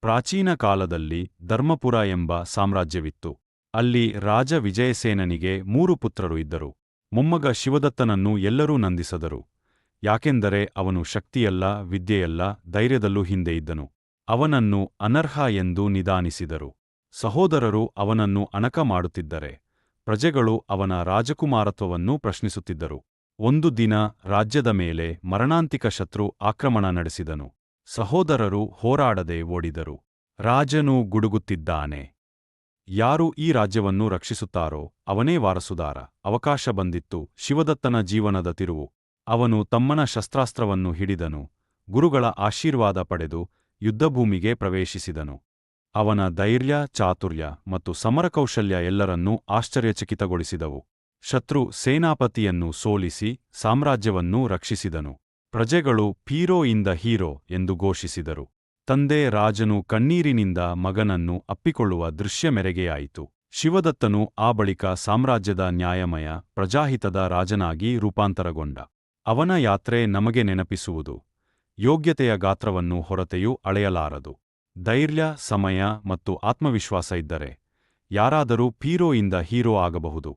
ಪ್ರಾಚೀನ ಕಾಲದಲ್ಲಿ ಧರ್ಮಪುರ ಎಂಬ ಸಾಮ್ರಾಜ್ಯವಿತ್ತು. ಅಲ್ಲಿ ರಾಜ ವಿಜಯಸೇನನಿಗೆ 3 ಪುತ್ರರು ಇದ್ದರು. ಮೊಮ್ಮಗ ಶಿವದತ್ತನನ್ನು ಎಲ್ಲರೂ ನಂದಿಸದರು. ಯಾಕೆಂದರೆ ಅವನು ಶಕ್ತಿಯಲ್ಲ, ವಿದ್ಯೆಯಲ್ಲ, ಧೈರ್ಯದಲ್ಲೂ ಹಿಂದೆ ಇದ್ದನು. ಅವನನ್ನು ಅನರ್ಹ ಎಂದು ನಿದಾನಿಸಿದರು. ಸಹೋದರರು ಅವನನ್ನು ಅಣಕ ಮಾಡುತ್ತಿದ್ದರೆ, ಪ್ರಜೆಗಳು ಅವನ ರಾಜಕುಮಾರತ್ವವನ್ನು ಪ್ರಶ್ನಿಸುತ್ತಿದ್ದರು. ಒಂದು ದಿನ ರಾಜ್ಯದ ಮೇಲೆ ಮರಣಾಂತಿಕ ಶತ್ರು ಆಕ್ರಮಣ ನಡೆಸಿದನು. ಸಹೋದರರು ಹೋರಾಡದೆ ಓಡಿದರು. ರಾಜನು ಗುಡುಗುತ್ತಿದ್ದಾನೆ. ಯಾರು ಈ ರಾಜ್ಯವನ್ನು ರಕ್ಷಿಸುತ್ತಾರೋ ಅವನೇ ವಾರಸುದಾರ. ಅವಕಾಶ ಬಂದಿತ್ತು. ಶಿವದತ್ತನ ಜೀವನದ ತಿರುವು. ಅವನು ತಮ್ಮನ ಶಸ್ತ್ರಾಸ್ತ್ರವನ್ನು ಹಿಡಿದನು. ಗುರುಗಳ ಆಶೀರ್ವಾದ ಪಡೆದು ಯುದ್ಧಭೂಮಿಗೆ ಪ್ರವೇಶಿಸಿದನು. ಅವನ ಧೈರ್ಯ, ಚಾತುರ್ಯ ಮತ್ತು ಸಮರಕೌಶಲ್ಯ ಎಲ್ಲರನ್ನೂ ಆಶ್ಚರ್ಯಚಕಿತಗೊಳಿಸಿದವು. ಶತ್ರು ಸೇನಾಪತಿಯನ್ನು ಸೋಲಿಸಿ ಸಾಮ್ರಾಜ್ಯವನ್ನು ರಕ್ಷಿಸಿದನು. ಪ್ರಜೆಗಳು ಪೀರೋ ಇಂದ ಹೀರೋ ಎಂದು ಘೋಷಿಸಿದರು. ತಂದೆ ರಾಜನು ಕಣ್ಣೀರಿನಿಂದ ಮಗನನ್ನು ಅಪ್ಪಿಕೊಳ್ಳುವ ದೃಶ್ಯ ಮೆರೆಗೆಯಾಯಿತು. ಶಿವದತ್ತನು ಆ ಬಳಿಕ ಸಾಮ್ರಾಜ್ಯದ ನ್ಯಾಯಮಯ, ಪ್ರಜಾಹಿತದ ರಾಜನಾಗಿ ರೂಪಾಂತರಗೊಂಡ. ಅವನ ಯಾತ್ರೆ ನಮಗೆ ನೆನಪಿಸುವುದು: ಯೋಗ್ಯತೆಯ ಗಾತ್ರವನ್ನು ಹೊರತೆಯೂ ಅಳೆಯಲಾರದು. ಧೈರ್ಯ, ಸಮಯ ಮತ್ತು ಆತ್ಮವಿಶ್ವಾಸ ಇದ್ದರೆ ಯಾರಾದರೂ ಪೀರೋ ಇಂದ ಹೀರೋ ಆಗಬಹುದು.